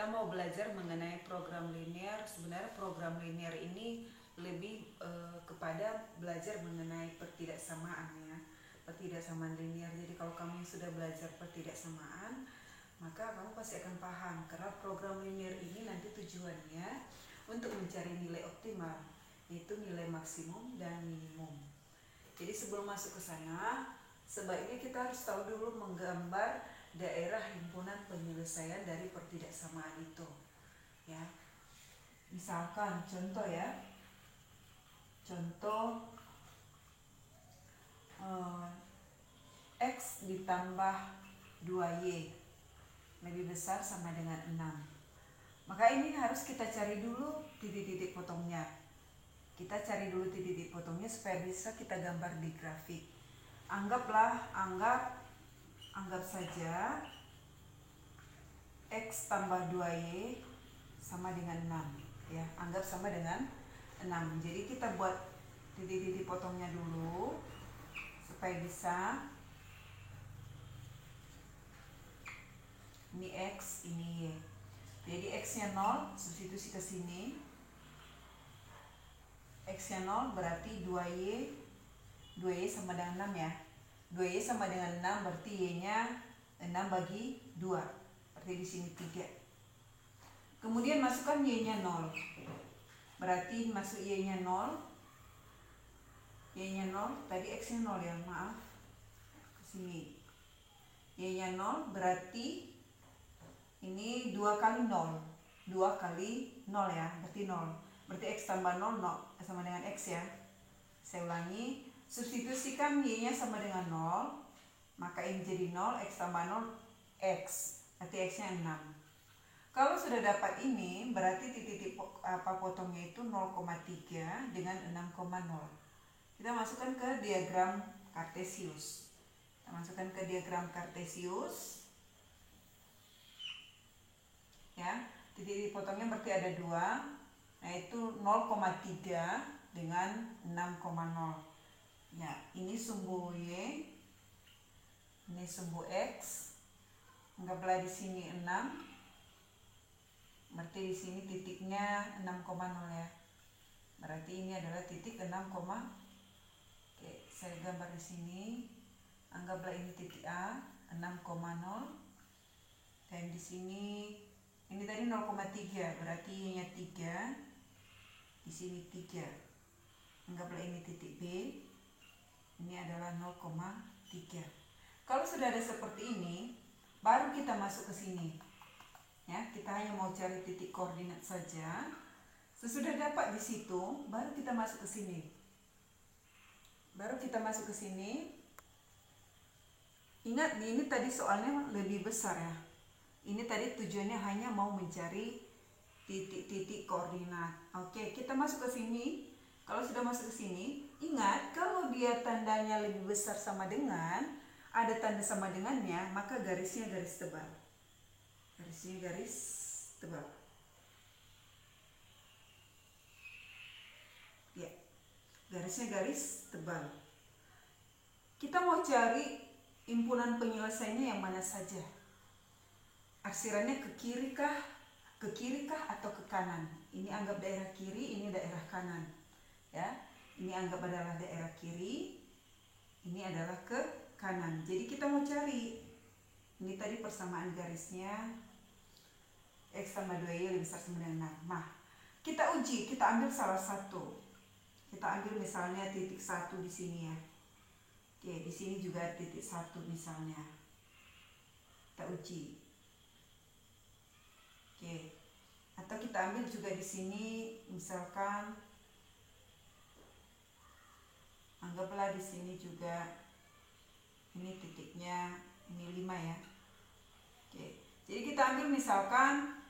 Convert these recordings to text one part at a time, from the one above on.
kita mau belajar mengenai program linear. Sebenarnya program linear ini lebih kepada belajar mengenai pertidaksamaan ya, pertidaksamaan linear. Jadi kalau kamu sudah belajar pertidaksamaan, maka kamu pasti akan paham, karena program linear ini nanti tujuannya untuk mencari nilai optimal, yaitu nilai maksimum dan minimum. Jadi sebelum masuk ke sana, sebaiknya kita harus tahu dulu menggambar daerah himpunan penyelesaian dari pertidaksamaan itu. Ya, misalkan contoh ya, contoh X ditambah 2Y lebih besar sama dengan 6. Maka ini harus kita cari dulu titik-titik potongnya. Kita cari dulu titik-titik potongnya supaya bisa kita gambar di grafik. Anggap saja X tambah 2Y sama dengan 6 ya. Anggap sama dengan 6. Jadi kita buat titik-titik potongnya dulu supaya bisa. Ini X, ini Y. Jadi X-nya 0, substitusi ke sini. X-nya 0 berarti 2Y sama dengan 6 ya. 2Y sama dengan 6 berarti Y-nya 6 bagi 2. Berarti di sini 3. Kemudian masukkan Y-nya 0. Berarti masuk Y-nya 0. Y-nya 0, tadi X-nya 0 ya, maaf. Ke sini. Y-nya 0 berarti ini 2 kali 0. 2 kali 0 ya, berarti 0. Berarti X tambah 0, sama dengan X ya. Saya ulangi, substitusikan Y-nya sama dengan 0, maka ini jadi 0, X tambah 0, X. Berarti X-nya 6. Kalau sudah dapat ini, berarti titik potongnya itu 0,3 dengan 6,0. Kita masukkan ke diagram Kartesius. Ya, titik potongnya berarti ada 2. Nah, itu 0,3 dengan 6,0. Ya, ini sumbu Y, ini sumbu X. Anggaplah di sini 6. Berarti di sini titiknya 6,0 ya. Berarti ini adalah titik 6, oke, saya gambar di sini. Anggaplah ini titik A, 6,0. Dan di sini ini tadi 0,3, berarti Y-nya 3. Di sini 3. Anggaplah ini titik B. Ini adalah 0,3. Kalau sudah ada seperti ini, baru kita masuk ke sini. Ya, kita hanya mau cari titik koordinat saja. Sesudah dapat di situ, baru kita masuk ke sini. Ingat, ini tadi soalnya lebih besar ya. Ini tadi tujuannya hanya mau mencari titik-titik koordinat. Oke, kita masuk ke sini. Kalau sudah masuk ke sini, ingat kalau dia tandanya lebih besar sama dengan, ada tanda sama dengannya, maka garisnya garis tebal. Ya, garisnya garis tebal. Kita mau cari himpunan penyelesaiannya yang mana saja. Arsirannya ke kiri kah atau ke kanan? Ini anggap daerah kiri, ini daerah kanan. Ya, ini anggap adalah daerah kiri, ini adalah ke kanan. Jadi kita mau cari, ini tadi persamaan garisnya, X tambah 2Y lebih besar sama dengan 6. Nah, kita uji, kita ambil salah satu. Kita ambil misalnya titik 1 di sini ya. Oke, di sini juga titik 1 misalnya. Kita uji. Oke. Atau kita ambil juga di sini, misalkan anggaplah di sini juga ini titiknya, ini 5 ya. Oke. Jadi kita ambil misalkan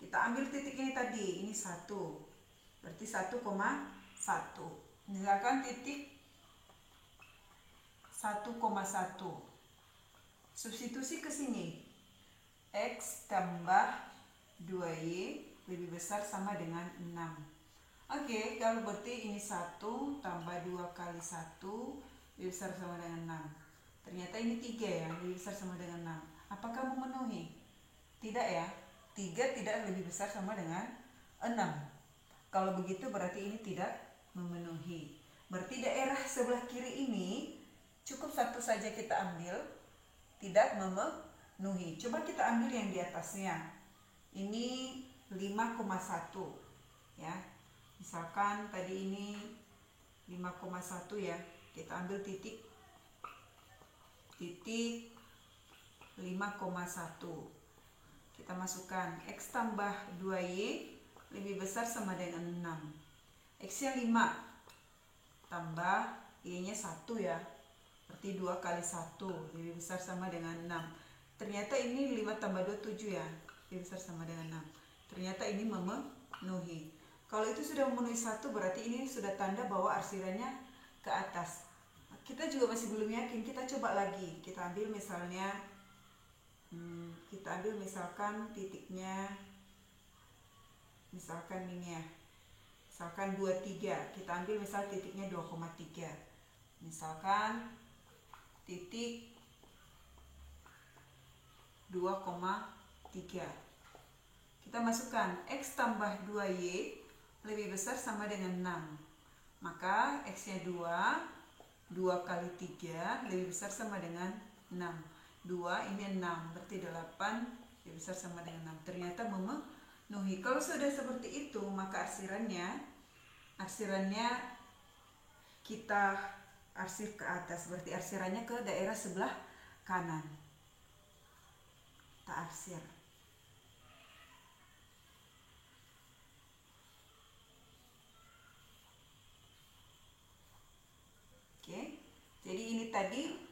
kita ambil titik ini tadi, ini 1. Berarti 1,1. Misalkan titik 1,1. Substitusi ke sini. X tambah 2Y lebih besar sama dengan 6. Oke, kalau berarti ini 1 tambah 2 kali 1 lebih besar sama dengan 6. Ternyata ini 3 ya, lebih besar sama dengan 6. Apakah memenuhi? Tidak ya. 3 tidak lebih besar sama dengan 6. Kalau begitu berarti ini tidak memenuhi. Berarti daerah sebelah kiri ini cukup satu saja kita ambil, tidak memenuhi. Coba kita ambil yang di atasnya. Ini 5,1 ya. Misalkan tadi ini 5,1 ya. Kita ambil titik 5,1. Kita masukkan X tambah 2Y lebih besar sama dengan 6. X nya 5 tambah Y nya 1 ya. Berarti 2 kali 1 lebih besar sama dengan 6. Ternyata ini 5 tambah 2 7 ya. Lebih besar sama dengan 6. Ternyata ini memenuhi. Kalau itu sudah memenuhi 1 berarti ini sudah tanda bahwa arsirannya ke atas. Kita juga masih belum yakin, kita coba lagi. Kita ambil misalnya misalkan titiknya, misalkan ini ya, misalkan 23. Kita ambil misal titiknya 2,3. Misalkan titik 2,3. Kita masukkan X tambah 2Y lebih besar sama dengan 6. Maka X nya 2 kali 3 lebih besar sama dengan 6. 2 ini 6, berarti 8 lebih besar sama dengan 6. Ternyata memenuhi. Kalau sudah seperti itu, maka arsirannya kita arsir ke atas, berarti arsirannya ke daerah sebelah kanan. Kita arsir. Oke. Jadi ini tadi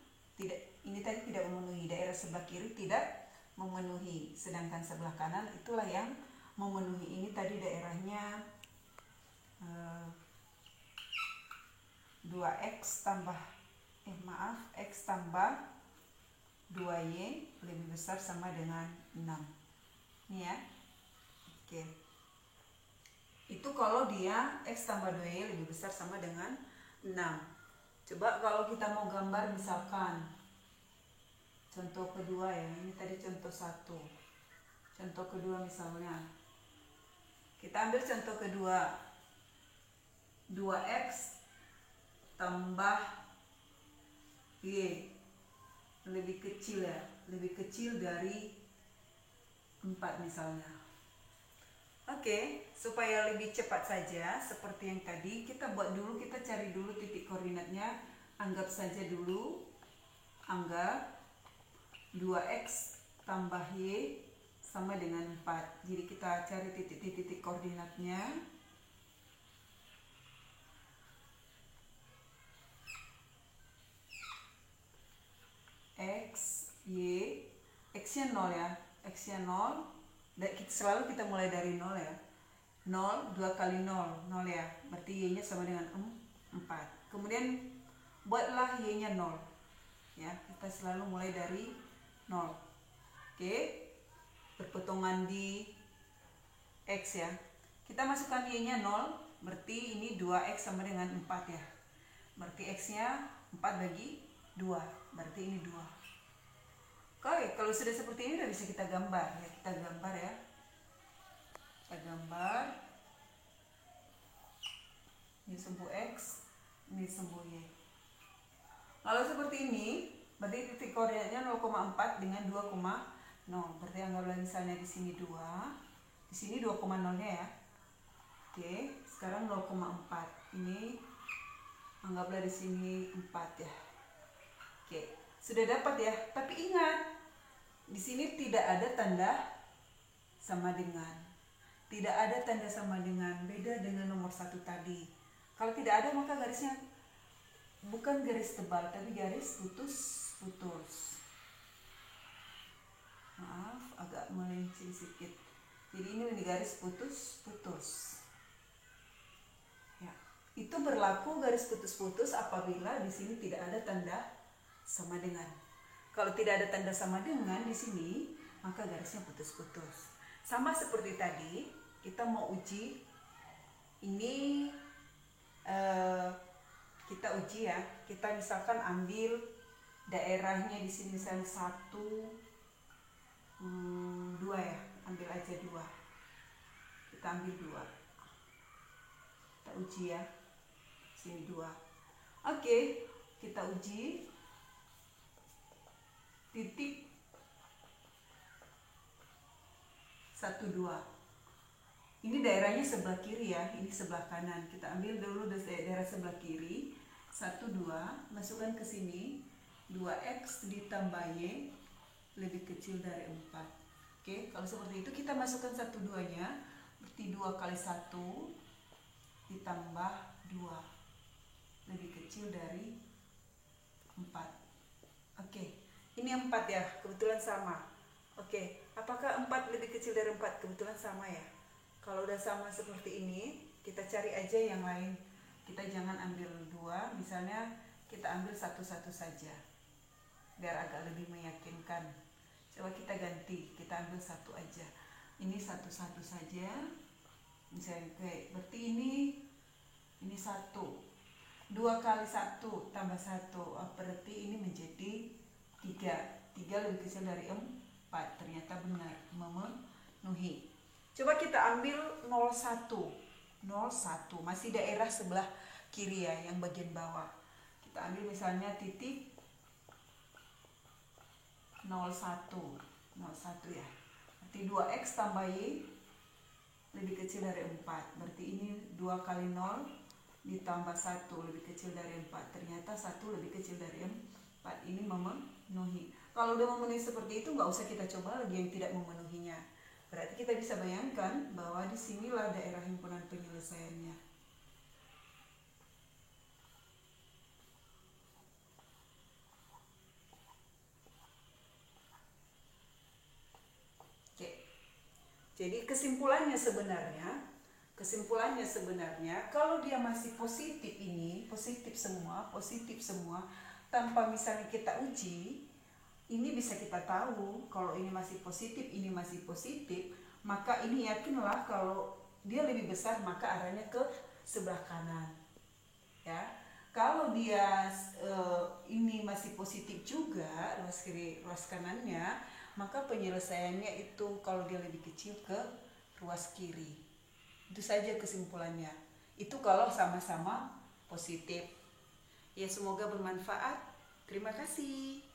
tidak memenuhi, daerah sebelah kiri tidak memenuhi, sedangkan sebelah kanan itulah yang memenuhi. Ini tadi daerahnya 2x tambah X tambah 2Y lebih besar sama dengan 6. Ini ya. Oke. Itu kalau dia X tambah 2Y lebih besar sama dengan 6. Coba kalau kita mau gambar misalkan contoh kedua ya, ini tadi contoh 1. Contoh kedua misalnya, kita ambil contoh kedua, 2x tambah y lebih kecil ya, lebih kecil dari 4 misalnya. Oke, supaya lebih cepat saja seperti yang tadi, kita buat dulu, kita cari dulu titik koordinatnya. Anggap saja dulu, anggap 2x tambah y sama dengan 4. Jadi kita cari titik koordinatnya. X, y, x-nya 0 ya. X-nya 0. Selalu kita mulai dari 0 ya. 0, 2 kali 0, 0 ya. Berarti y-nya sama dengan 4. Kemudian buatlah y-nya 0. Ya, kita selalu mulai dari 0. Oke. Perpotongan di X ya. Kita masukkan y-nya 0, berarti ini 2x sama dengan 4 ya. Berarti x-nya 4 bagi 2, berarti ini 2. Oke, kalau sudah seperti ini udah bisa kita gambar ya. Kita gambar ya. Kita gambar. Ini sumbu X, ini sumbu Y. Kalau seperti ini, berarti titik koordinatnya 0,4 dengan 2,0. Berarti anggaplah misalnya di sini 2, di sini 2,0-nya ya. Oke, sekarang 0,4. Ini anggaplah di sini 4 ya. Oke, sudah dapat ya. Tapi ingat, di sini tidak ada tanda sama dengan. Tidak ada tanda sama dengan, beda dengan nomor 1 tadi. Kalau tidak ada maka garisnya bukan garis tebal, tapi garis putus-putus. Maaf, agak melenceng sedikit. Jadi ini garis putus-putus. Ya, itu berlaku garis putus-putus apabila di sini tidak ada tanda sama dengan. Kalau tidak ada tanda sama dengan di sini, maka garisnya putus-putus. Sama seperti tadi, kita mau uji ini, kita uji ya. Kita misalkan ambil daerahnya di sini misalnya 1, 2 ya, ambil aja 2. Kita ambil 2. Kita uji ya. Sini 2. Oke, kita uji. Titik 1, 2. Ini daerahnya sebelah kiri ya, ini sebelah kanan. Kita ambil dulu daerah sebelah kiri. 1, 2, masukkan ke sini. 2x ditambah y lebih kecil dari 4. Oke, kalau seperti itu kita masukkan 1, 2-nya. Berarti 2 kali 1 ditambah 2 lebih kecil dari 4. Oke, ini 4 ya, kebetulan sama. Oke, apakah 4 lebih kecil dari 4? Kebetulan sama ya. Kalau udah sama seperti ini, kita cari aja yang lain. Kita jangan ambil 2, misalnya kita ambil 1 saja. Biar agak lebih meyakinkan. Coba kita ganti, kita ambil 1 aja. Ini 1 saja. Misalnya berarti ini 1. 2 kali 1 tambah 1, berarti ini menjadi 3. 3 lebih kecil dari 4. Ternyata benar, memenuhi. Coba kita ambil 0,1. 0,1 masih daerah sebelah kiri ya, yang bagian bawah. Kita ambil misalnya titik 0,1 ya. Berarti 2x tambah y lebih kecil dari 4. Berarti ini 2 kali 0 ditambah 1 lebih kecil dari 4. Ternyata 1 lebih kecil dari 4. Ini memenuhi. Kalau udah memenuhi seperti itu, nggak usah kita coba lagi yang tidak memenuhinya. Berarti kita bisa bayangkan bahwa disinilah daerah himpunan penyelesaiannya. Oke. Jadi kesimpulannya sebenarnya kalau dia masih positif, ini positif semua tanpa misalnya kita uji, ini bisa kita tahu kalau ini masih positif, maka ini yakinlah kalau dia lebih besar maka arahnya ke sebelah kanan ya. Kalau dia ini masih positif juga, ruas kiri ruas kanannya, maka penyelesaiannya itu kalau dia lebih kecil ke ruas kiri. Itu saja kesimpulannya. Itu kalau sama-sama positif. Ya, semoga bermanfaat. Terima kasih.